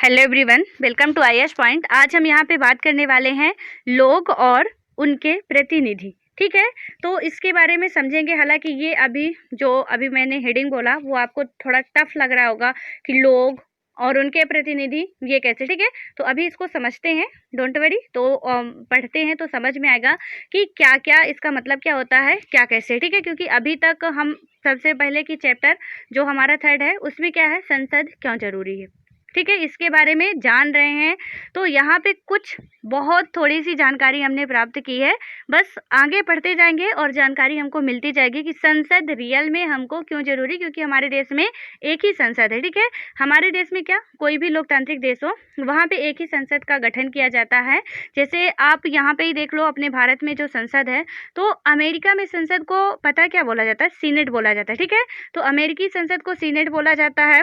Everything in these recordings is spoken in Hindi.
Hello everyone, welcome to IAS point. आज हम यहाँ पे बात करने वाले हैं लोग और उनके प्रतिनिधि। ठीक है, तो इसके बारे में समझेंगे। हालांकि ये अभी मैंने हेडिंग बोला वो आपको थोड़ा टफ लग रहा होगा कि लोग और उनके प्रतिनिधि ये कैसे। ठीक है, तो अभी इसको समझते हैं, डोंट वरी। तो पढ़ते हैं तो समझ में आएगा कि क्या क्या इसका मतलब क्या होता है, क्या कैसे। ठीक है, क्योंकि अभी तक हम सबसे पहले की चैप्टर जो हमारा 3rd है उसमें क्या है, संसद क्यों जरूरी है। ठीक है, इसके बारे में जान रहे हैं। तो यहाँ पे कुछ बहुत थोड़ी सी जानकारी हमने प्राप्त की है, बस आगे पढ़ते जाएंगे और जानकारी हमको मिलती जाएगी कि संसद रियल में हमको क्यों जरूरी, क्योंकि हमारे देश में एक ही संसद है। ठीक है, हमारे देश में क्या, कोई भी लोकतांत्रिक देश हो वहाँ पे एक ही संसद का गठन किया जाता है। जैसे आप यहाँ पे ही देख लो, अपने भारत में जो संसद है, तो अमेरिका में संसद को पता क्या बोला जाता है, सीनेट बोला जाता है। ठीक है, तो अमेरिकी संसद को सीनेट बोला जाता है।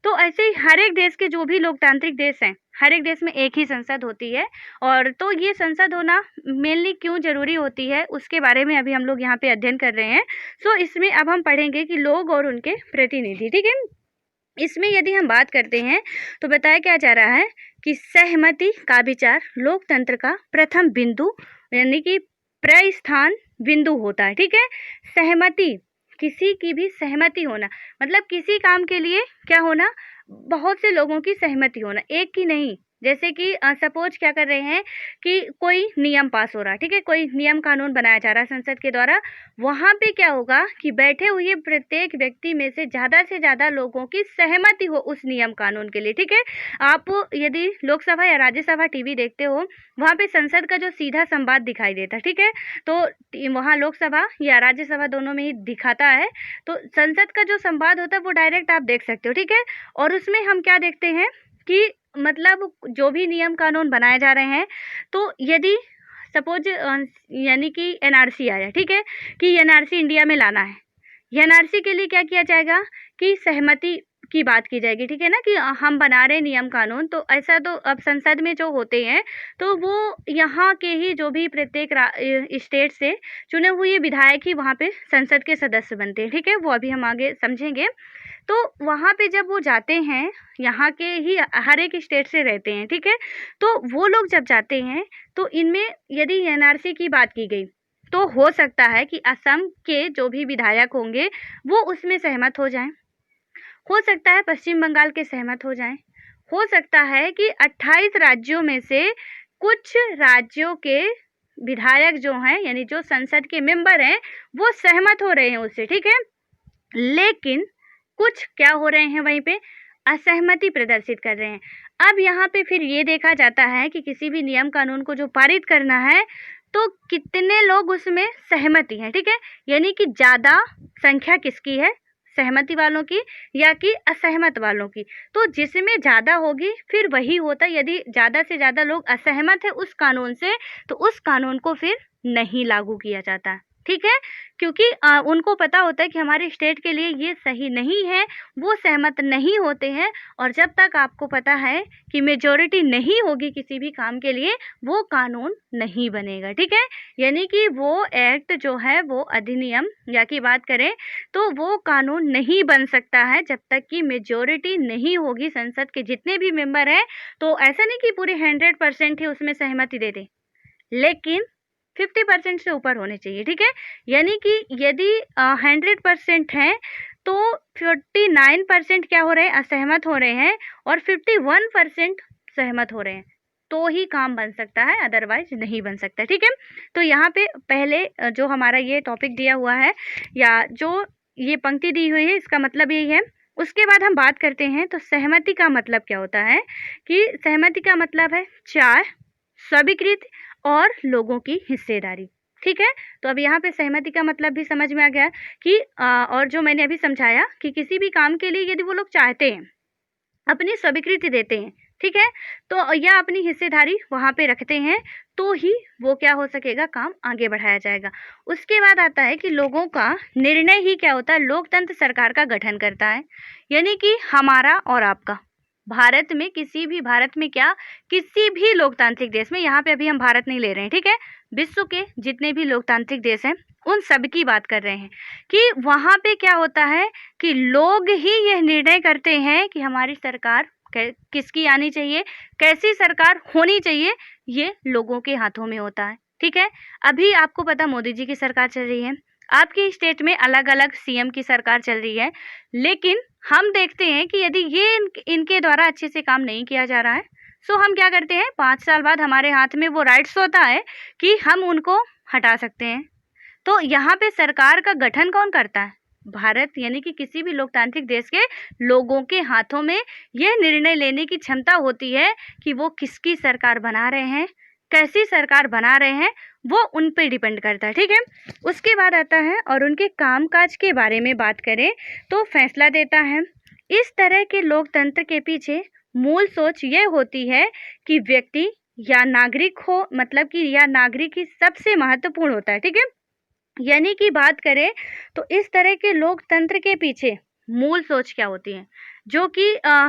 तो ऐसे ही हर एक देश के जो भी लोकतांत्रिक देश हैं, हर एक देश में एक ही संसद होती है। और तो ये संसद होना मेनली क्यों जरूरी होती है उसके बारे में अभी हम लोग यहाँ पे अध्ययन कर रहे हैं। सो इसमें अब हम पढ़ेंगे कि लोग और उनके प्रतिनिधि। ठीक है, इसमें यदि हम बात करते हैं तो बताया क्या जा रहा है कि सहमति का विचार लोकतंत्र का प्रथम बिंदु यानी कि प्रस्थान बिंदु होता है। ठीक है, सहमति, किसी की भी सहमति होना, मतलब किसी काम के लिए क्या होना, बहुत से लोगों की सहमति होना, एक की नहीं। जैसे कि सपोज क्या कर रहे हैं कि कोई नियम पास हो रहा है। ठीक है, कोई नियम कानून बनाया जा रहा है संसद के द्वारा। वहाँ पे क्या होगा कि बैठे हुए प्रत्येक व्यक्ति में से ज़्यादा लोगों की सहमति हो उस नियम कानून के लिए। ठीक है, आप यदि लोकसभा या राज्यसभा टीवी देखते हो, वहाँ पे संसद का जो सीधा संवाद दिखाई देता है। ठीक है, तो वहाँ लोकसभा या राज्यसभा दोनों में ही दिखाता है। तो संसद का जो संवाद होता है वो डायरेक्ट आप देख सकते हो। ठीक है, और उसमें हम क्या देखते हैं कि मतलब जो भी नियम कानून बनाए जा रहे हैं, तो यदि सपोज यानी कि एनआरसी आया, ठीक है, कि एनआरसी इंडिया में लाना है, एनआरसी के लिए क्या किया जाएगा कि सहमति की बात की जाएगी। ठीक है ना, कि हम बना रहे नियम कानून, तो ऐसा तो अब संसद में जो होते हैं तो वो यहाँ के ही जो भी प्रत्येक स्टेट से चुने हुए विधायक ही वहाँ पे संसद के सदस्य बनते हैं। ठीक है, वो अभी हम आगे समझेंगे। तो वहाँ पे जब वो जाते हैं, यहाँ के ही हर एक स्टेट से रहते हैं। ठीक है, तो वो लोग जब जाते हैं तो इनमें यदि एनआरसी की बात की गई तो हो सकता है कि असम के जो भी विधायक होंगे वो उसमें सहमत हो जाएं, हो सकता है पश्चिम बंगाल के सहमत हो जाएं, हो सकता है कि 28 राज्यों में से कुछ राज्यों के विधायक जो हैं यानी जो संसद के मेंबर हैं वो सहमत हो रहे हैं उससे। ठीक है, लेकिन कुछ क्या हो रहे हैं, वहीं पे असहमति प्रदर्शित कर रहे हैं। अब यहाँ पे फिर ये देखा जाता है कि किसी भी नियम कानून को जो पारित करना है तो कितने लोग उसमें सहमति हैं। ठीक है, यानी कि ज़्यादा संख्या किसकी है, सहमति वालों की या कि असहमत वालों की। तो जिसमें ज़्यादा होगी फिर वही होता है। यदि ज़्यादा से ज़्यादा लोग असहमत है उस कानून से तो उस कानून को फिर नहीं लागू किया जाता। ठीक है, क्योंकि उनको पता होता है कि हमारे स्टेट के लिए ये सही नहीं है, वो सहमत नहीं होते हैं। और जब तक आपको पता है कि मेजॉरिटी नहीं होगी किसी भी काम के लिए, वो कानून नहीं बनेगा। ठीक है, यानी कि वो एक्ट जो है, वो अधिनियम या की बात करें तो वो कानून नहीं बन सकता है जब तक कि मेजॉरिटी नहीं होगी संसद के जितने भी मेंबर हैं। तो ऐसा नहीं कि पूरे 100% ही उसमें सहमति दे दें, लेकिन 50% से ऊपर होने चाहिए। ठीक है, यानी कि यदि 100% हैं तो 49% क्या हो रहे हैं, असहमत हो रहे हैं, और 51% सहमत हो रहे हैं, तो ही काम बन सकता है, अदरवाइज नहीं बन सकता। ठीक है, तो यहाँ पे पहले जो हमारा ये टॉपिक दिया हुआ है या जो ये पंक्ति दी हुई है इसका मतलब यही है। उसके बाद हम बात करते हैं तो सहमति का मतलब क्या होता है, कि सहमति का मतलब है 4 स्वीकृत और लोगों की हिस्सेदारी। ठीक है, तो अब यहाँ पे सहमति का मतलब भी समझ में आ गया कि और जो मैंने अभी समझाया कि किसी भी काम के लिए यदि वो लोग चाहते हैं, अपनी स्वीकृति देते हैं, ठीक है, तो या अपनी हिस्सेदारी वहाँ पे रखते हैं, तो ही वो क्या हो सकेगा, काम आगे बढ़ाया जाएगा। उसके बाद आता है कि लोगों का निर्णय ही क्या होता है, लोकतंत्र सरकार का गठन करता है। यानी कि हमारा और आपका भारत में, भारत में क्या, किसी भी लोकतांत्रिक देश में, यहाँ पे अभी हम भारत नहीं ले रहे हैं, ठीक है, विश्व के जितने भी लोकतांत्रिक देश हैं उन सब की बात कर रहे हैं कि वहाँ पे क्या होता है कि लोग ही यह निर्णय करते हैं कि हमारी सरकार किसकी आनी चाहिए, कैसी सरकार होनी चाहिए, ये लोगों के हाथों में होता है। ठीक है, अभी आपको पता मोदी जी की सरकार चल रही है, आपकी स्टेट में अलग अलग सीएम की सरकार चल रही है, लेकिन हम देखते हैं कि यदि ये इनके द्वारा अच्छे से काम नहीं किया जा रहा है, सो हम क्या करते हैं, 5 साल बाद हमारे हाथ में वो राइट्स होता है कि हम उनको हटा सकते हैं। तो यहाँ पे सरकार का गठन कौन करता है, भारत यानी कि किसी भी लोकतांत्रिक देश के लोगों के हाथों में यह निर्णय लेने की क्षमता होती है कि वो किसकी सरकार बना रहे हैं, कैसी सरकार बना रहे हैं, वो उन पे डिपेंड करता है। ठीक है, उसके बाद आता है और उनके कामकाज के बारे में बात करें तो फैसला देता है। इस तरह के लोकतंत्र के पीछे मूल सोच ये होती है कि व्यक्ति या नागरिक हो, मतलब कि या नागरिक ही सबसे महत्वपूर्ण होता है। ठीक है, यानी कि बात करें तो इस तरह के लोकतंत्र के पीछे मूल सोच क्या होती है, जो कि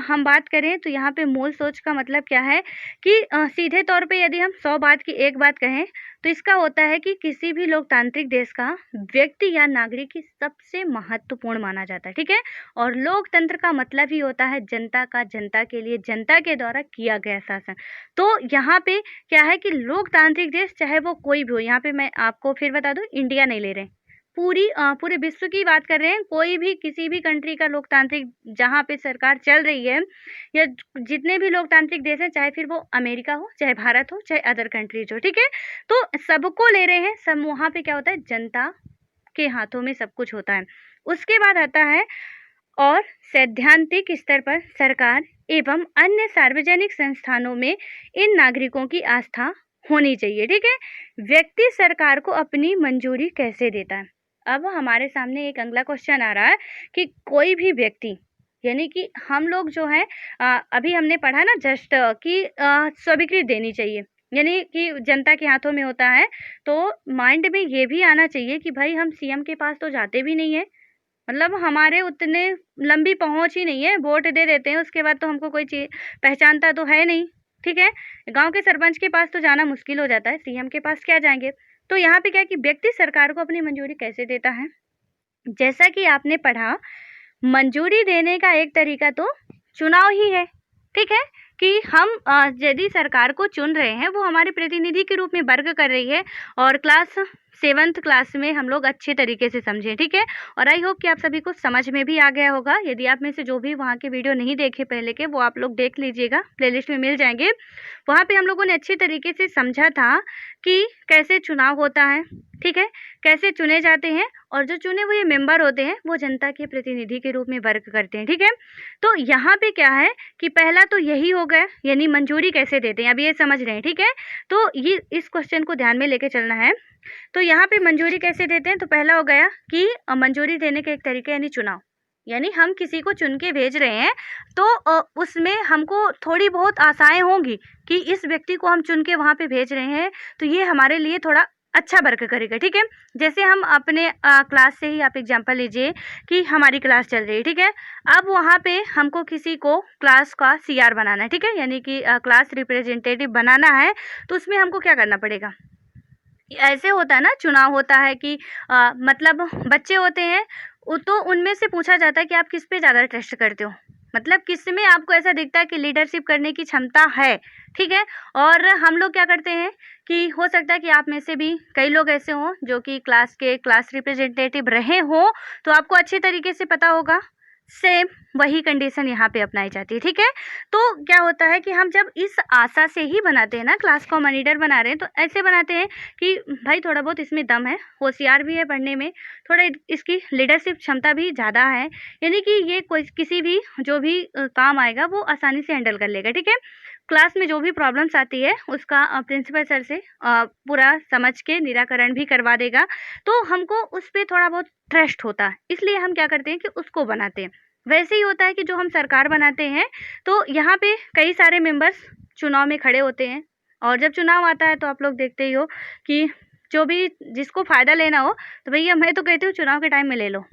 हम बात करें तो यहाँ पे मूल सोच का मतलब क्या है कि सीधे तौर पे यदि हम 100 बात की एक बात कहें तो इसका होता है कि किसी भी लोकतांत्रिक देश का व्यक्ति या नागरिक ही सबसे महत्वपूर्ण माना जाता है। ठीक है, और लोकतंत्र का मतलब ही होता है जनता का, जनता के लिए, जनता के द्वारा किया गया शासन। तो यहाँ पे क्या है कि लोकतांत्रिक देश चाहे वो कोई भी हो, यहाँ पे मैं आपको फिर बता दूं, इंडिया नहीं ले रहे हैं, पूरे विश्व की बात कर रहे हैं, कोई भी किसी भी कंट्री का लोकतांत्रिक जहाँ पे सरकार चल रही है, या जितने भी लोकतांत्रिक देश हैं, चाहे फिर वो अमेरिका हो, चाहे भारत हो, चाहे अदर कंट्रीज हो। ठीक है, तो सबको ले रहे हैं, सब वहाँ पे क्या होता है, जनता के हाथों में सब कुछ होता है। उसके बाद आता है और सैद्धांतिक स्तर पर सरकार एवं अन्य सार्वजनिक संस्थानों में इन नागरिकों की आस्था होनी चाहिए। ठीक है, व्यक्ति सरकार को अपनी मंजूरी कैसे देता है। अब हमारे सामने एक अगला क्वेश्चन आ रहा है कि कोई भी व्यक्ति, यानी कि हम लोग जो है अभी हमने पढ़ा ना जस्ट कि स्वीकृति देनी चाहिए, यानी कि जनता के हाथों में होता है, तो माइंड में ये भी आना चाहिए कि भाई हम सीएम के पास तो जाते भी नहीं है, मतलब हमारे उतने लंबी पहुंच ही नहीं है, वोट दे देते हैं, उसके बाद तो हमको कोई चीज पहचानता तो है नहीं। ठीक है, गांव के सरपंच के पास तो जाना मुश्किल हो जाता है, सीएम के पास क्या जाएंगे। तो यहाँ पे क्या कि व्यक्ति सरकार को अपनी मंजूरी कैसे देता है, जैसा कि आपने पढ़ा, मंजूरी देने का एक तरीका तो चुनाव ही है। ठीक है, कि हम यदि सरकार को चुन रहे हैं, वो हमारे प्रतिनिधि के रूप में वर्क कर रही है, और क्लास 7th क्लास में हम लोग अच्छे तरीके से समझें। ठीक है, और आई होप कि आप सभी को समझ में भी आ गया होगा। यदि आप में से जो भी वहाँ के वीडियो नहीं देखे पहले के, वो आप लोग देख लीजिएगा, प्लेलिस्ट में मिल जाएंगे। वहाँ पे हम लोगों ने अच्छे तरीके से समझा था कि कैसे चुनाव होता है। ठीक है, कैसे चुने जाते हैं, और जो चुने हुए मेंबर होते हैं वो जनता के प्रतिनिधि के रूप में वर्क करते हैं। ठीक है, तो यहाँ पे क्या है कि पहला तो यही हो गया, यानी मंजूरी कैसे देते हैं, अब ये समझ रहे हैं। ठीक है, तो ये इस क्वेश्चन को ध्यान में लेके चलना है। तो यहाँ पे मंजूरी कैसे देते हैं, तो पहला हो गया कि मंजूरी देने के एक तरीके यानी चुनाव, यानी हम किसी को चुन के भेज रहे हैं, तो उसमें हमको थोड़ी बहुत आशाएं होंगी कि इस व्यक्ति को हम चुन के वहाँ पे भेज रहे हैं, तो ये हमारे लिए थोड़ा अच्छा वर्क करेगा। ठीक है, जैसे हम अपने क्लास से ही आप एग्जांपल लीजिए कि हमारी क्लास चल रही है। ठीक है, अब वहाँ पे हमको किसी को क्लास का सीआर बनाना है। ठीक है, यानी कि क्लास रिप्रेजेंटेटिव बनाना है, तो उसमें हमको क्या करना पड़ेगा, ऐसे होता है ना, चुनाव होता है कि मतलब बच्चे होते हैं, तो उनमें से पूछा जाता है कि आप किस पे ज़्यादा ट्रस्ट करते हो, मतलब किस में आपको ऐसा दिखता है कि लीडरशिप करने की क्षमता है। ठीक है, और हम लोग क्या करते हैं कि हो सकता है कि आप में से भी कई लोग ऐसे हों जो कि क्लास रिप्रेजेंटेटिव रहे हों, तो आपको अच्छे तरीके से पता होगा, सेम वही कंडीशन यहाँ पे अपनाई जाती है। ठीक है, तो क्या होता है कि हम जब इस आशा से ही बनाते हैं ना, क्लास को मॉनिटर बना रहे हैं, तो ऐसे बनाते हैं कि भाई थोड़ा बहुत इसमें दम है, होशियार भी है पढ़ने में, थोड़ा इसकी लीडरशिप क्षमता भी ज़्यादा है, यानी कि ये कोई किसी भी जो भी काम आएगा वो आसानी से हैंडल कर लेगा। ठीक है, क्लास में जो भी प्रॉब्लम्स आती है उसका प्रिंसिपल सर से पूरा समझ के निराकरण भी करवा देगा, तो हमको उस पर थोड़ा बहुत ट्रस्ट होता है, इसलिए हम क्या करते हैं कि उसको बनाते हैं। वैसे ही होता है कि जो हम सरकार बनाते हैं, तो यहाँ पे कई सारे मेंबर्स चुनाव में खड़े होते हैं, और जब चुनाव आता है तो आप लोग देखते ही हो कि जो भी जिसको फ़ायदा लेना हो, तो भैया मैं तो कहती हूँ चुनाव के टाइम में ले लो।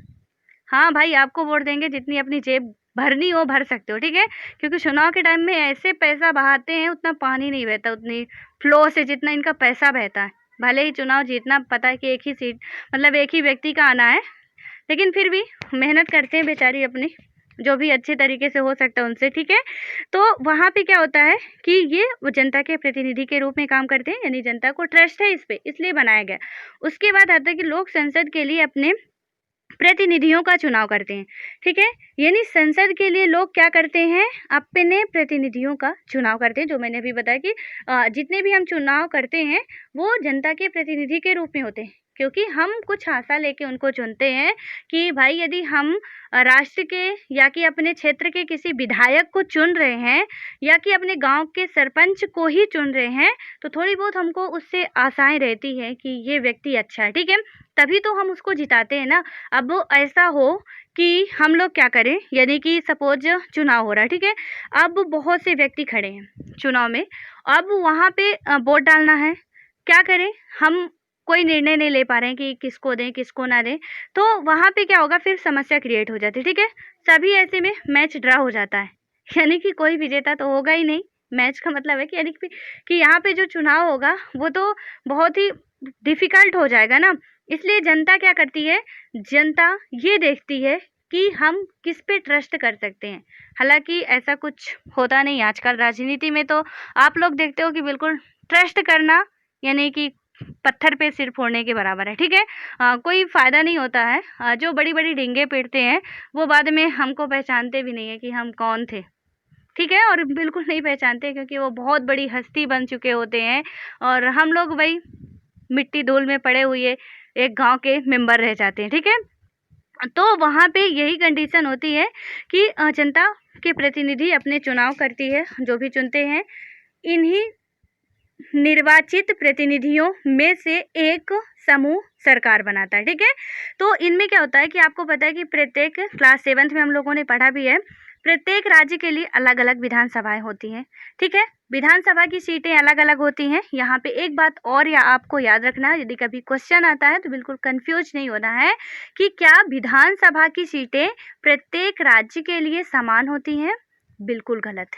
हाँ भाई, आपको वोट देंगे, जितनी अपनी जेब भरनी हो भर सकते हो। ठीक है, क्योंकि चुनाव के टाइम में ऐसे पैसा बहाते हैं, उतना पानी नहीं बहता उतनी फ्लो से जितना इनका पैसा बहता है। भले ही चुनाव जीतना पता है कि एक ही सीट, मतलब एक ही व्यक्ति का आना है, लेकिन फिर भी मेहनत करते हैं बेचारी अपनी, जो भी अच्छे तरीके से हो सकता है उनसे, ठीक है। तो वहाँ पे क्या होता है कि ये वो जनता के प्रतिनिधि के रूप में काम करते हैं, यानी जनता को ट्रस्ट है इस पे, इसलिए बनाया गया। उसके बाद आता है कि लोग संसद के लिए अपने प्रतिनिधियों का चुनाव करते हैं, ठीक है। यानी संसद के लिए लोग क्या करते हैं, अपने प्रतिनिधियों का चुनाव करते हैं। जो मैंने अभी बताया कि जितने भी हम चुनाव करते हैं वो जनता के प्रतिनिधि के रूप में होते हैं, क्योंकि हम कुछ आशा लेके उनको चुनते हैं कि भाई यदि हम राष्ट्र के या कि अपने क्षेत्र के किसी विधायक को चुन रहे हैं या कि अपने गांव के सरपंच को ही चुन रहे हैं, तो थोड़ी बहुत हमको उससे आशाएं रहती है कि ये व्यक्ति अच्छा है, ठीक है, तभी तो हम उसको जिताते हैं ना। अब ऐसा हो कि हम लोग क्या करें, यानी कि सपोज चुनाव हो रहा है, ठीक है, अब बहुत से व्यक्ति खड़े हैं चुनाव में, अब वहाँ पे वोट डालना है, क्या करें हम, कोई निर्णय नहीं ले पा रहे हैं कि किसको दें किसको ना दें, तो वहाँ पे क्या होगा, फिर समस्या क्रिएट हो जाती है, ठीक है। सभी ऐसे में मैच ड्रा हो जाता है, यानी कि कोई विजेता तो होगा ही नहीं। मैच का मतलब है कि यानी कि यहाँ पे जो चुनाव होगा वो तो बहुत ही डिफिकल्ट हो जाएगा ना। इसलिए जनता क्या करती है, जनता ये देखती है कि हम किस पे ट्रस्ट कर सकते हैं। हालांकि ऐसा कुछ होता नहीं आजकल राजनीति में, तो आप लोग देखते हो कि बिल्कुल ट्रस्ट करना यानी कि पत्थर पे सिर फोड़ने के बराबर है, ठीक है। कोई फ़ायदा नहीं होता है। जो बड़ी बड़ी डींगे पीटते हैं वो बाद में हमको पहचानते भी नहीं है कि हम कौन थे, ठीक है, और बिल्कुल नहीं पहचानते क्योंकि वो बहुत बड़ी हस्ती बन चुके होते हैं और हम लोग वही मिट्टी धूल में पड़े हुए एक गांव के मेंबर रह जाते हैं, ठीक है। तो वहाँ पे यही कंडीशन होती है कि जनता के प्रतिनिधि अपने चुनाव करती है, जो भी चुनते हैं, इन्हीं निर्वाचित प्रतिनिधियों में से एक समूह सरकार बनाता है, ठीक है। तो इनमें क्या होता है कि आपको पता है कि प्रत्येक क्लास 7th में हम लोगों ने पढ़ा भी है, प्रत्येक राज्य के लिए अलग अलग विधानसभाएं होती हैं, ठीक है। विधानसभा की सीटें अलग अलग होती हैं। यहाँ पे एक बात और या आपको याद रखना है, यदि कभी क्वेश्चन आता है तो बिल्कुल कंफ्यूज नहीं होना है कि क्या विधानसभा की सीटें प्रत्येक राज्य के लिए समान होती हैं। बिल्कुल गलत,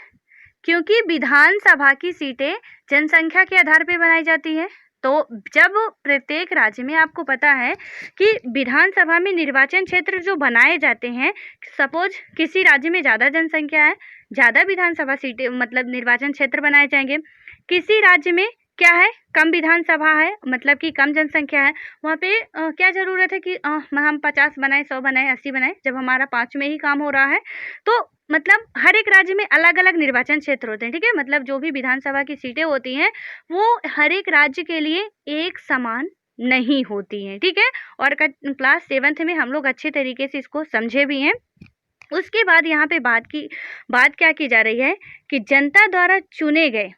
क्योंकि विधानसभा की सीटें जनसंख्या के आधार पर बनाई जाती है। तो जब प्रत्येक राज्य में आपको पता है कि विधानसभा में निर्वाचन क्षेत्र जो बनाए जाते हैं, सपोज किसी राज्य में ज़्यादा जनसंख्या है, ज़्यादा विधानसभा सीटें मतलब निर्वाचन क्षेत्र बनाए जाएंगे। किसी राज्य में क्या है, कम विधानसभा है मतलब कि कम जनसंख्या है, वहाँ पे क्या ज़रूरत है कि हम 50 बनाए, 100 बनाए, 80 बनाए, जब हमारा 5 में ही काम हो रहा है। तो मतलब हर एक राज्य में अलग अलग निर्वाचन क्षेत्र होते हैं, ठीक है। मतलब जो भी विधानसभा की सीटें होती हैं वो हर एक राज्य के लिए एक समान नहीं होती हैं, ठीक है। और क्लास 7th में हम लोग अच्छे तरीके से इसको समझे भी हैं। उसके बाद यहाँ पे बात क्या की जा रही है कि जनता द्वारा चुने गए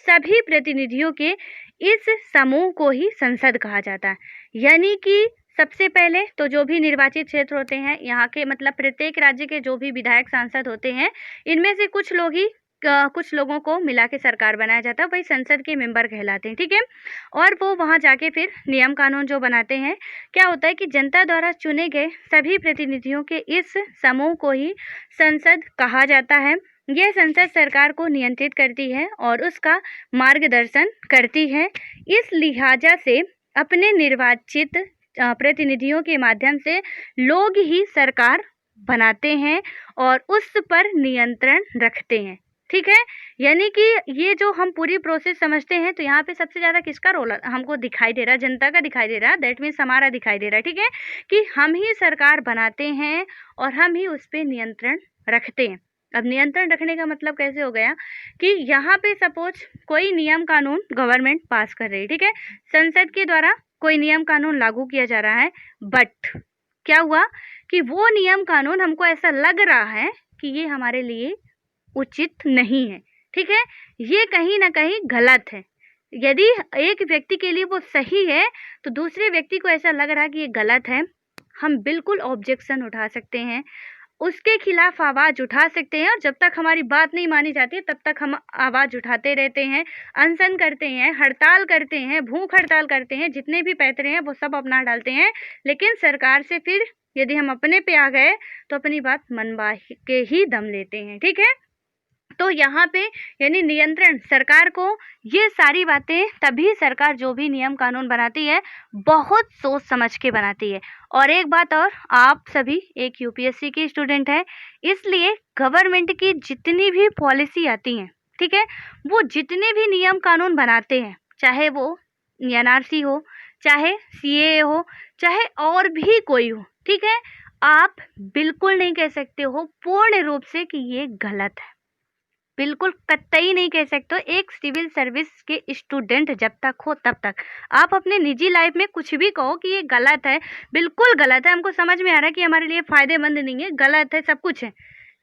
सभी प्रतिनिधियों के इस समूह को ही संसद कहा जाता है। यानी कि सबसे पहले तो जो भी निर्वाचित क्षेत्र होते हैं यहाँ के, मतलब प्रत्येक राज्य के जो भी विधायक सांसद होते हैं, इनमें से कुछ लोगों को मिला के सरकार बनाया जाता है, वही संसद के मेंबर कहलाते हैं, ठीक है। और वो वहाँ जाके फिर नियम कानून जो बनाते हैं। क्या होता है कि जनता द्वारा चुने गए सभी प्रतिनिधियों के इस समूह को ही संसद कहा जाता है। यह संसद सरकार को नियंत्रित करती है और उसका मार्गदर्शन करती है। इस लिहाजा से अपने निर्वाचित प्रतिनिधियों के माध्यम से लोग ही सरकार बनाते हैं और उस पर नियंत्रण रखते हैं, ठीक है। यानी कि ये जो हम पूरी प्रोसेस समझते हैं, तो यहाँ पे सबसे ज़्यादा किसका रोल हमको दिखाई दे रहा है, जनता का दिखाई दे रहा है, दैट मीन्स हमारा दिखाई दे रहा है, ठीक है, कि हम ही सरकार बनाते हैं और हम ही उस पर नियंत्रण रखते हैं। अब नियंत्रण रखने का मतलब कैसे हो गया कि यहाँ पे सपोज कोई नियम कानून गवर्नमेंट पास कर रही है, ठीक है, संसद के द्वारा कोई नियम कानून लागू किया जा रहा है, बट क्या हुआ कि वो नियम कानून हमको ऐसा लग रहा है कि ये हमारे लिए उचित नहीं है, ठीक है, ये कहीं ना कहीं गलत है। यदि एक व्यक्ति के लिए वो सही है तो दूसरे व्यक्ति को ऐसा लग रहा है कि ये गलत है, हम बिल्कुल ऑब्जेक्शन उठा सकते हैं, उसके खिलाफ आवाज़ उठा सकते हैं। और जब तक हमारी बात नहीं मानी जाती तब तक हम आवाज़ उठाते रहते हैं, अनशन करते हैं, हड़ताल करते हैं, भूख हड़ताल करते हैं, जितने भी पैतरे हैं वो सब अपना डालते हैं। लेकिन सरकार से फिर यदि हम अपने पे आ गए तो अपनी बात मनवा के ही दम लेते हैं, ठीक है। तो यहाँ पे यानी नियंत्रण सरकार को, ये सारी बातें तभी सरकार जो भी नियम कानून बनाती है बहुत सोच समझ के बनाती है। और एक बात और, आप सभी एक यूपीएससी के स्टूडेंट हैं, इसलिए गवर्नमेंट की जितनी भी पॉलिसी आती हैं, ठीक है, वो जितने भी नियम कानून बनाते हैं, चाहे वो एनआरसी हो, चाहे सीएए हो, चाहे और भी कोई हो, ठीक है, आप बिल्कुल नहीं कह सकते हो पूर्ण रूप से कि ये गलत है। बिल्कुल कतई नहीं कह सकते हो। एक सिविल सर्विस के स्टूडेंट जब तक हो तब तक आप अपने निजी लाइफ में कुछ भी कहो कि ये गलत है, बिल्कुल गलत है, हमको समझ में आ रहा है कि हमारे लिए फ़ायदेमंद नहीं है, गलत है, सब कुछ है,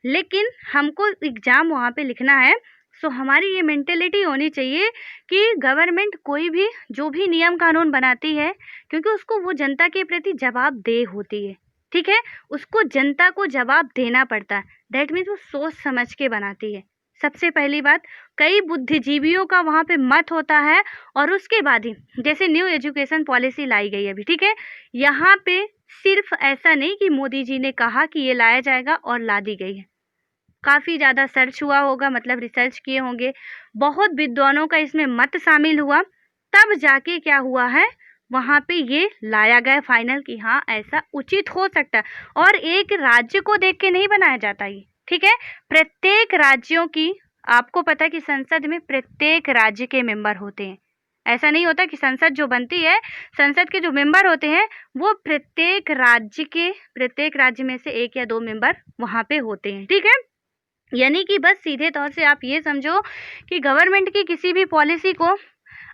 लेकिन हमको एग्ज़ाम वहाँ पे लिखना है। सो हमारी ये मेंटेलिटी होनी चाहिए कि गवर्नमेंट कोई भी जो भी नियम कानून बनाती है, क्योंकि उसको वो जनता के प्रति जवाबदेह होती है, ठीक है, उसको जनता को जवाब देना पड़ता है। दैट मीन्स वो सोच समझ के बनाती है। सबसे पहली बात, कई बुद्धिजीवियों का वहाँ पे मत होता है, और उसके बाद ही जैसे न्यू एजुकेशन पॉलिसी लाई गई है अभी, ठीक है, यहाँ पे सिर्फ ऐसा नहीं कि मोदी जी ने कहा कि ये लाया जाएगा और ला दी गई है, काफ़ी ज़्यादा सर्च हुआ होगा, मतलब रिसर्च किए होंगे, बहुत विद्वानों का इसमें मत शामिल हुआ, तब जाके क्या हुआ है, वहाँ पे ये लाया गया फाइनल कि हाँ ऐसा उचित हो सकता है। और एक राज्य को देख के नहीं बनाया जाता ये, ठीक है, प्रत्येक राज्यों की, आपको पता है कि संसद में प्रत्येक राज्य के मेंबर होते हैं। ऐसा नहीं होता कि संसद जो बनती है, संसद के जो मेंबर होते हैं वो प्रत्येक राज्य में से 1 या 2 मेंबर वहाँ पे होते हैं, ठीक है। यानी कि बस सीधे तौर से आप ये समझो कि गवर्नमेंट की किसी भी पॉलिसी को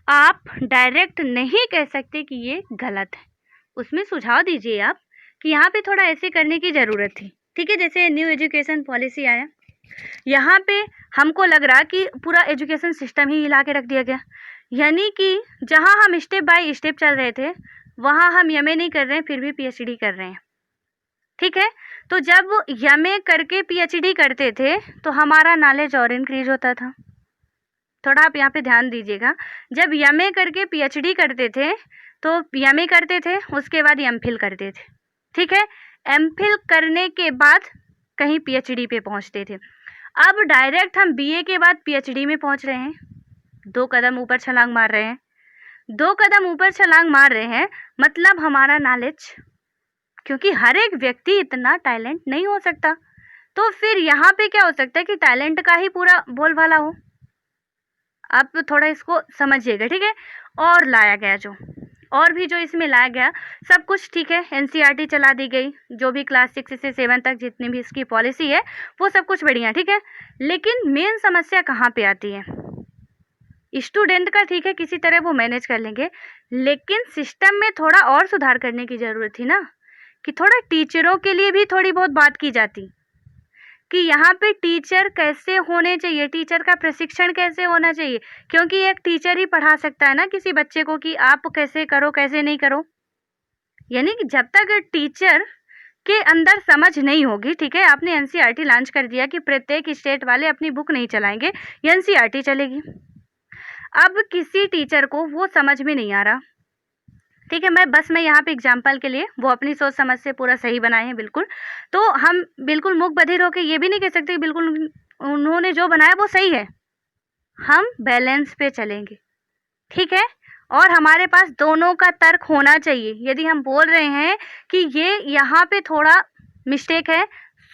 आप डायरेक्ट नहीं कह सकते कि ये गलत है, उसमें सुझाव दीजिए आप कि यहाँ पे थोड़ा ऐसे करने की ज़रूरत थी, ठीक है। जैसे न्यू एजुकेशन पॉलिसी आया, यहाँ पे हमको लग रहा कि पूरा एजुकेशन सिस्टम ही हिला के रख दिया गया, यानी कि जहाँ हम स्टेप बाय स्टेप चल रहे थे वहाँ हम एमए नहीं कर रहे हैं, फिर भी पीएचडी कर रहे हैं, ठीक है। तो जब एमए करके पीएचडी करते थे तो हमारा नॉलेज और इंक्रीज होता था। थोड़ा आप यहाँ पे ध्यान दीजिएगा, जब एमए करके पीएचडी करते थे तो एमए करते थे, उसके बाद एमफिल करते थे, ठीक है, एमफिल करने के बाद कहीं पीएचडी पे पहुँचते थे। अब डायरेक्ट हम बीए के बाद पीएचडी में पहुँच रहे हैं, 2 कदम ऊपर छलांग मार रहे हैं, 2 कदम ऊपर छलांग मार रहे हैं, मतलब हमारा नॉलेज, क्योंकि हर एक व्यक्ति इतना टैलेंट नहीं हो सकता, तो फिर यहाँ पे क्या हो सकता है कि टैलेंट का ही पूरा बोलबाला हो। आप थोड़ा इसको समझिएगा, ठीक है। और लाया गया और भी जो इसमें लाया गया सब कुछ ठीक है, एनसीईआरटी चला दी गई, जो भी क्लास 6 से 7 तक जितनी भी इसकी पॉलिसी है वो सब कुछ बढ़िया, ठीक है। लेकिन मेन समस्या कहाँ पे आती है, स्टूडेंट का ठीक है किसी तरह वो मैनेज कर लेंगे, लेकिन सिस्टम में थोड़ा और सुधार करने की ज़रूरत थी ना, कि थोड़ा टीचरों के लिए भी थोड़ी बहुत बात की जाती कि यहाँ पे टीचर कैसे होने चाहिए, टीचर का प्रशिक्षण कैसे होना चाहिए, क्योंकि एक टीचर ही पढ़ा सकता है ना किसी बच्चे को कि आप कैसे करो कैसे नहीं करो। यानी कि जब तक टीचर के अंदर समझ नहीं होगी, ठीक है, आपने एनसीईआरटी लॉन्च कर दिया कि प्रत्येक स्टेट वाले अपनी बुक नहीं चलाएंगे, एनसीईआरटी चलेगी। अब किसी टीचर को वो समझ में नहीं आ रहा, ठीक है, मैं यहाँ पे एग्जाम्पल के लिए वो अपनी सोच समझ से पूरा सही बनाए हैं बिल्कुल, तो हम बिल्कुल मूक बधिर होकर ये भी नहीं कह सकते बिल्कुल उन्होंने जो बनाया वो सही है, हम बैलेंस पे चलेंगे, ठीक है। और हमारे पास दोनों का तर्क होना चाहिए। यदि हम बोल रहे हैं कि ये यहाँ पे थोड़ा मिस्टेक है,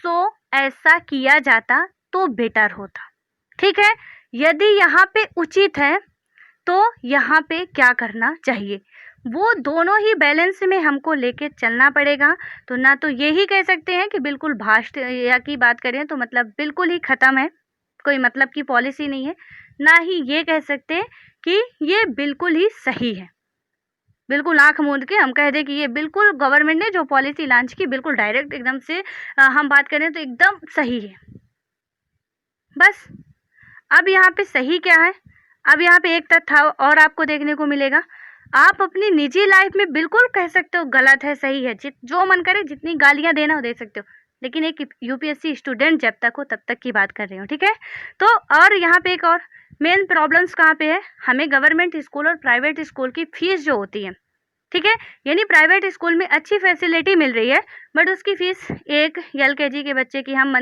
सो ऐसा किया जाता तो बेटर होता, ठीक है। यदि यहाँ पे उचित है तो यहाँ पे क्या करना चाहिए, वो दोनों ही बैलेंस में हमको लेके चलना पड़ेगा। तो ना तो यही कह सकते हैं कि बिल्कुल भाषा की बात करें तो मतलब बिल्कुल ही ख़त्म है, कोई मतलब की पॉलिसी नहीं है, ना ही ये कह सकते कि ये बिल्कुल ही सही है, बिल्कुल आँख मूंद के हम कह दें कि ये बिल्कुल गवर्नमेंट ने जो पॉलिसी लॉन्च की बिल्कुल डायरेक्ट एकदम से हम बात करें तो एकदम सही है। बस अब यहाँ पे सही क्या है, अब यहाँ पे एक तथ्य और आपको देखने को मिलेगा, आप अपनी निजी लाइफ में बिल्कुल कह सकते हो गलत है सही है, जो मन करे जितनी गालियाँ देना हो दे सकते हो, लेकिन एक यूपीएससी स्टूडेंट जब तक हो तब तक की बात कर रही हूँ, ठीक है। तो और यहाँ पे एक और मेन प्रॉब्लम्स कहाँ पे है, हमें गवर्नमेंट स्कूल और प्राइवेट स्कूल की फीस जो होती है, ठीक है, यानी प्राइवेट स्कूल में अच्छी फैसिलिटी मिल रही है, बट उसकी फ़ीस एक एलकेजी के बच्चे की हम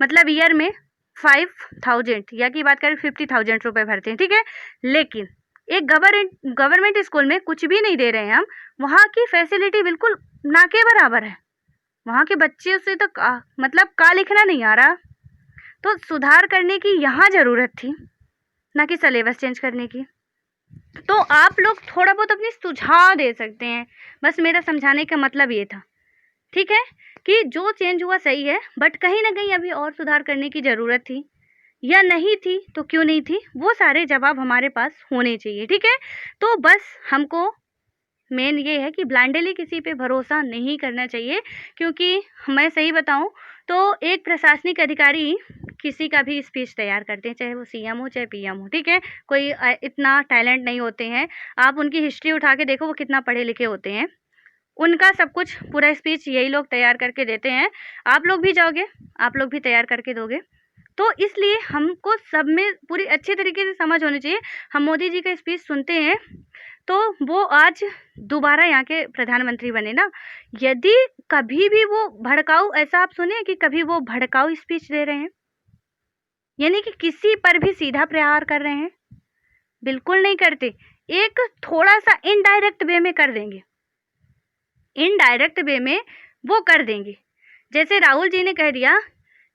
मतलब ईयर में 5,000 या की बात करें 50,000 रुपये भरते हैं, ठीक है। लेकिन एक गवर्नमेंट स्कूल में कुछ भी नहीं दे रहे हैं हम, वहाँ की फैसिलिटी बिल्कुल ना के बराबर है। वहाँ के बच्चे से तो मतलब का लिखना नहीं आ रहा। तो सुधार करने की यहाँ ज़रूरत थी, ना कि सिलेबस चेंज करने की। तो आप लोग थोड़ा बहुत अपनी सुझाव दे सकते हैं, बस मेरा समझाने का मतलब ये था, ठीक है, कि जो चेंज हुआ सही है, बट कहीं ना कहीं अभी और सुधार करने की ज़रूरत थी, या नहीं थी तो क्यों नहीं थी, वो सारे जवाब हमारे पास होने चाहिए, ठीक है। तो बस हमको मेन ये है कि ब्लाइंडली किसी पे भरोसा नहीं करना चाहिए, क्योंकि मैं सही बताऊं तो एक प्रशासनिक अधिकारी किसी का भी स्पीच तैयार करते हैं, चाहे वो सीएम हो चाहे पीएम हो, ठीक है। कोई इतना टैलेंट नहीं होते हैं। आप उनकी हिस्ट्री उठा के देखो, वो कितना पढ़े लिखे होते हैं। उनका सब कुछ पूरा स्पीच यही लोग तैयार करके देते हैं। आप लोग भी जाओगे, आप लोग भी तैयार करके दोगे। तो इसलिए हमको सब में पूरी अच्छे तरीके से समझ होनी चाहिए। हम मोदी जी का स्पीच सुनते हैं तो वो आज दोबारा यहाँ के प्रधानमंत्री बने ना, यदि कभी भी वो भड़काऊ, ऐसा आप सुने कि कभी वो भड़काऊ स्पीच दे रहे हैं, यानी कि किसी पर भी सीधा प्रहार कर रहे हैं? बिल्कुल नहीं करते। एक थोड़ा सा इनडायरेक्ट वे में कर देंगे, इनडायरेक्ट वे में वो कर देंगे। जैसे राहुल जी ने कह दिया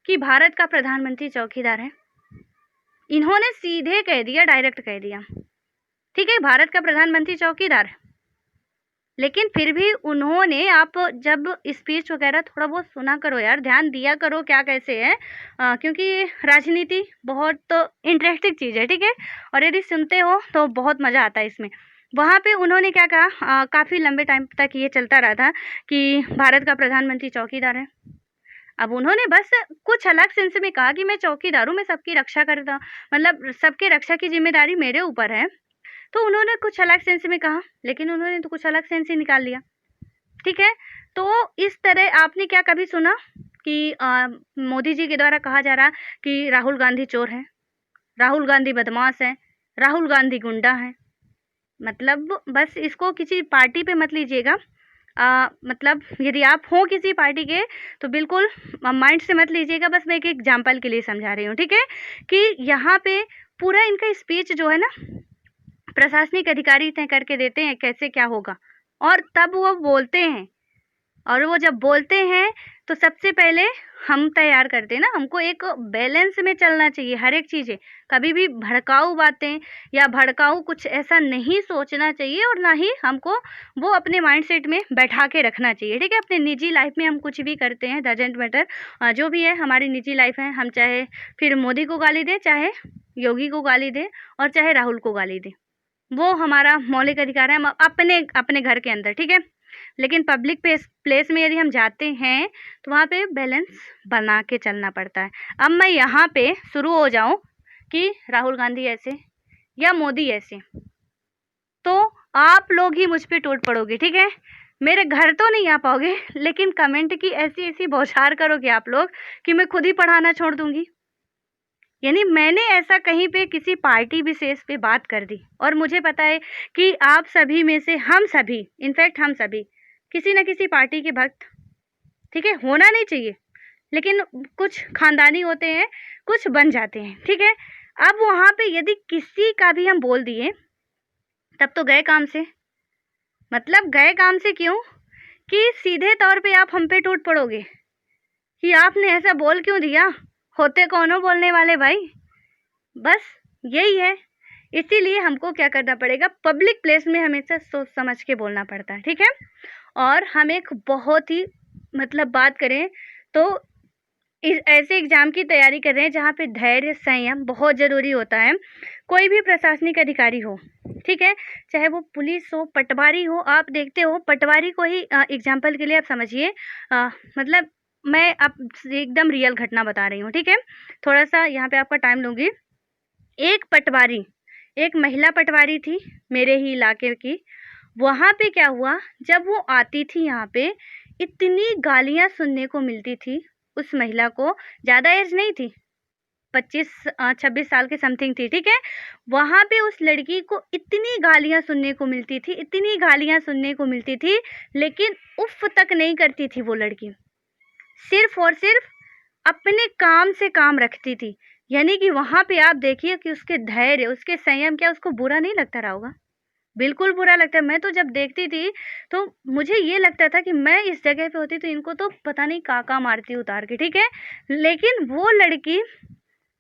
कि भारत का प्रधानमंत्री चौकीदार है, इन्होंने सीधे कह दिया, डायरेक्ट कह दिया, ठीक है, भारत का प्रधानमंत्री चौकीदार है। लेकिन फिर भी उन्होंने, आप जब स्पीच वगैरह थोड़ा बहुत सुना करो यार, ध्यान दिया करो क्या कैसे है, क्योंकि राजनीति बहुत इंटरेस्टिंग चीज़ है, ठीक है। और यदि सुनते हो तो बहुत मज़ा आता है इसमें। वहाँ पे उन्होंने क्या कहा, काफ़ी लंबे टाइम तक ये चलता रहा था कि भारत का प्रधानमंत्री चौकीदार है। अब उन्होंने बस कुछ अलग सेंस में कहा कि मैं चौकीदार हूँ, मैं सबकी रक्षा करता, मतलब सबके रक्षा की जिम्मेदारी मेरे ऊपर है। तो उन्होंने कुछ अलग सेंस में कहा, लेकिन उन्होंने तो कुछ अलग सेंस ही निकाल लिया, ठीक है। तो इस तरह आपने क्या कभी सुना कि मोदी जी के द्वारा कहा जा रहा कि राहुल गांधी चोर है, राहुल गांधी बदमाश है, राहुल गांधी गुंडा है? मतलब बस इसको किसी पार्टी पे मत लीजिएगा। मतलब यदि आप हो किसी पार्टी के तो बिल्कुल माइंड से मत लीजिएगा। बस मैं एक एग्जाम्पल के लिए समझा रही हूँ, ठीक है, कि यहाँ पे पूरा इनका स्पीच जो है ना, प्रशासनिक अधिकारी तय करके देते हैं कैसे क्या होगा, और तब वो बोलते हैं। और वो जब बोलते हैं तो सबसे पहले हम तैयार करते हैं ना, हमको एक बैलेंस में चलना चाहिए हर एक चीज़ें। कभी भी भड़काऊ बातें या भड़काऊ कुछ ऐसा नहीं सोचना चाहिए, और ना ही हमको वो अपने माइंडसेट में बैठा के रखना चाहिए, ठीक है। अपने निजी लाइफ में हम कुछ भी करते हैं, डजेंट मैटर, जो भी है हमारी निजी लाइफ है, हम चाहे फिर मोदी को गाली दें, चाहे योगी को गाली दें, और चाहे राहुल को गाली दें, वो हमारा मौलिक अधिकार है, हम अपने अपने घर के अंदर, ठीक है। लेकिन पब्लिक प्लेस में यदि हम जाते हैं तो वहाँ पे बैलेंस बना के चलना पड़ता है। अब मैं यहाँ पे शुरू हो जाऊँ कि राहुल गांधी ऐसे या मोदी ऐसे, तो आप लोग ही मुझ पे टूट पड़ोगे, ठीक है। मेरे घर तो नहीं आ पाओगे, लेकिन कमेंट की ऐसी ऐसी बौछार करोगे आप लोग कि मैं खुद ही पढ़ाना छोड़ दूंगी। यानी मैंने ऐसा कहीं पे किसी पार्टी विशेष पे बात कर दी, और मुझे पता है कि आप सभी में से हम सभी, इनफैक्ट हम सभी किसी न किसी पार्टी के भक्त, ठीक है, होना नहीं चाहिए, लेकिन कुछ खानदानी होते हैं, कुछ बन जाते हैं, ठीक है। अब वहाँ पे यदि किसी का भी हम बोल दिए तब तो गए काम से। मतलब गए काम से क्यों, कि सीधे तौर पे आप हम पे टूट पड़ोगे कि आपने ऐसा बोल क्यों दिया, होते कौन हो बोलने वाले भाई। बस यही है। इसीलिए हमको क्या करना पड़ेगा, पब्लिक प्लेस में हमेशा सोच समझ के बोलना पड़ता है, ठीक है। और हम एक बहुत ही मतलब बात करें तो ऐसे एग्ज़ाम की तैयारी कर रहे हैं जहाँ पे धैर्य संयम बहुत ज़रूरी होता है। कोई भी प्रशासनिक अधिकारी हो, ठीक है, चाहे वो पुलिस हो, पटवारी हो, आप देखते हो पटवारी को ही एग्जाम्पल के लिए आप समझिए, मतलब मैं अब एकदम रियल घटना बता रही हूँ, ठीक है। थोड़ा सा यहाँ पे आपका टाइम लूँगी। एक पटवारी, एक महिला पटवारी थी मेरे ही इलाके की। वहाँ पे क्या हुआ, जब वो आती थी यहाँ पे इतनी गालियाँ सुनने को मिलती थी उस महिला को। ज़्यादा एज नहीं थी, 25-26 साल के समथिंग थी, ठीक है। वहाँ पे उस लड़की को इतनी गालियाँ सुनने को मिलती थी, इतनी गालियाँ सुनने को मिलती थी, लेकिन उफ तक नहीं करती थी वो लड़की। सिर्फ और सिर्फ अपने काम से काम रखती थी। यानी कि वहाँ पे आप देखिए कि उसके धैर्य, उसके संयम, क्या उसको बुरा नहीं लगता रहा होगा? बिल्कुल बुरा लगता है। मैं तो जब देखती थी, तो मुझे ये लगता था कि मैं इस जगह पे होती तो इनको तो पता नहीं कहाँ-कहाँ मारती उतार के, ठीक है? लेकिन वो लड़की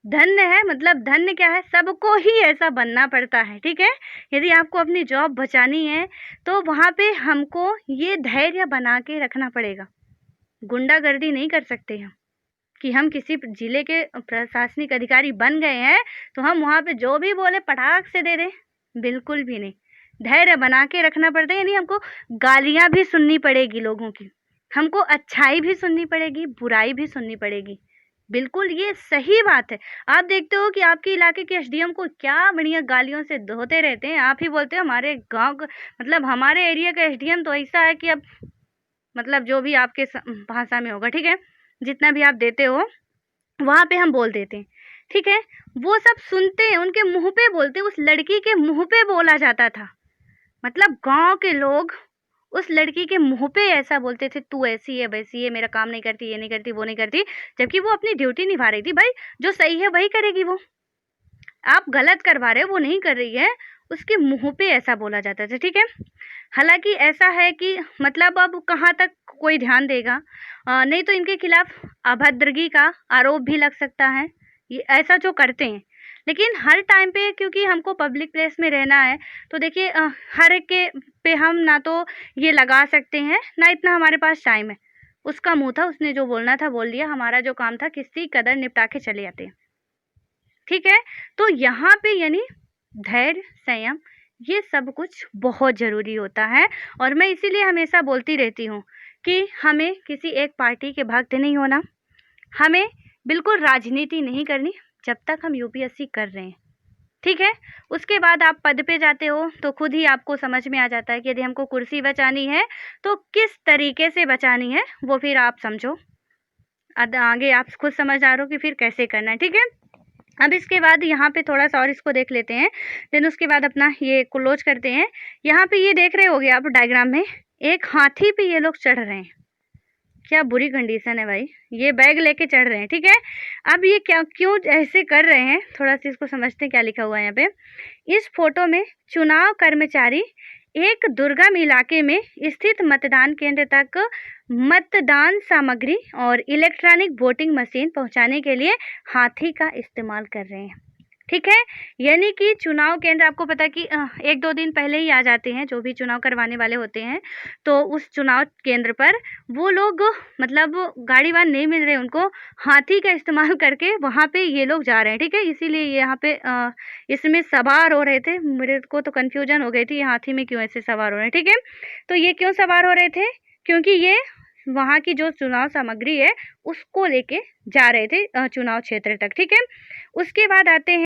धन्य है, मतलब धन्य क्या है, सबको ही ऐसा बनना पड़ता है, ठीक है? यदि आपको अपनी जॉब बचानी है, तो वहाँ पे हमको ये धैर्य बना के रखना पड़ेगा। गुंडागर्दी नहीं कर सकते हम, कि हम किसी ज़िले के प्रशासनिक अधिकारी बन गए हैं, तो हम वहाँ पे जो भी बोले पटाख से दे दें, बिल्कुल भी नहीं। धैर्य बना के रखना पड़ता है, यानी हमको गालियाँ भी सुननी पड़ेगी लोगों की, हमको अच्छाई भी सुननी पड़ेगी, बुराई भी सुननी पड़ेगी। बिल्कुल, ये सही बात है। आप देखते हो कि आपके इलाके के एसडीएम को क्या बढ़िया गालियों से धोते रहते हैं। आप ही बोलते हो हमारे गाँव का, मतलब हमारे एरिया का एसडीएम तो ऐसा है कि अब, मतलब जो भी आपके भाषा में होगा, ठीक है? जितना भी आप देते हो, वहाँ पे हम बोल देते हैं, ठीक है? वो सब सुनते हैं, उनके मुँह पे बोलते हैं, उस लड़की के मुँह पे बोला जाता था। मतलब गाँव के लोग उस लड़की के मुँह पे ऐसा बोलते थे, तू ऐसी है, वैसी है, मेरा काम नहीं करती, ये नहीं करती, वो नहीं करती, जबकि वो अपनी ड्यूटी निभा रही थी। भाई, जो सही है वही करेगी वो। आप गलत करवा रहे हो, वो नहीं कर रही है, उसके मुँह पे ऐसा बोला जाता था, ठीक है? हालाँकि ऐसा है कि मतलब अब कहाँ तक कोई ध्यान देगा? नहीं तो इनके खिलाफ अभद्रगी का आरोप भी लग सकता है, ये ऐसा जो करते हैं। लेकिन हर टाइम पे, क्योंकि हमको पब्लिक प्लेस में रहना है, तो देखिए हर एक के पे हम ना तो ये लगा सकते हैं, ना इतना हमारे पास टाइम है। उसका मुँह था, उसने जो बोलना था बोल दिया, हमारा जो काम था किसी कदर निपटा के चले आते हैं, ठीक है? तो यहाँ पे यानी धैर्य, संयम, ये सब कुछ बहुत ज़रूरी होता है। और मैं इसीलिए हमेशा बोलती रहती हूँ कि हमें किसी एक पार्टी के भक्त नहीं होना, हमें बिल्कुल राजनीति नहीं करनी जब तक हम यूपीएससी कर रहे हैं, ठीक है? उसके बाद आप पद पे जाते हो तो खुद ही आपको समझ में आ जाता है कि यदि हमको कुर्सी बचानी है तो किस तरीके से बचानी है, वो फिर आप समझो। आगे आप खुद समझदार हो कि फिर कैसे करना है, ठीक है? अब इसके बाद यहाँ पे थोड़ा-सा और इसको देख लेते हैं, देन उसके बाद अपना ये क्लोज़ करते हैं। यहाँ पे ये देख रहे होंगे आप डायग्राम में, एक हाथी पे ये लोग चढ़ रहे हैं। क्या बुरी कंडीशन है भाई, ये बैग लेके चढ़ रहे हैं, ठीक है? अब ये क्या, क्यों ऐसे कर रहे हैं, थोड़ा-सा इसको समझते हैं क्या लिखा हुआ है यहाँ पे। इस फोटो में चुनाव कर्मचारी एक दुर्गम इलाके में स्थित मतदान केंद्र तक मतदान सामग्री और इलेक्ट्रॉनिक वोटिंग मशीन पहुंचाने के लिए हाथी का इस्तेमाल कर रहे हैं, ठीक है? यानी कि चुनाव केंद्र, आपको पता है कि 1-2 दिन पहले ही आ जाते हैं जो भी चुनाव करवाने वाले होते हैं, तो उस चुनाव केंद्र पर वो लोग, मतलब गाड़ी वाहन नहीं मिल रहे उनको, हाथी का इस्तेमाल करके वहाँ पे ये लोग जा रहे हैं, ठीक है? इसीलिए यहाँ पे इसमें सवार हो रहे थे। मेरे को तो कन्फ्यूजन हो गई थी, ये हाथी में क्यों ऐसे सवार हो रहे हैं, ठीक है? तो ये क्यों सवार हो रहे थे? क्योंकि ये वहाँ की जो चुनाव सामग्री है उसको लेके जा रहे थे चुनाव क्षेत्र तक, ठीक है? उसके बाद आते हैं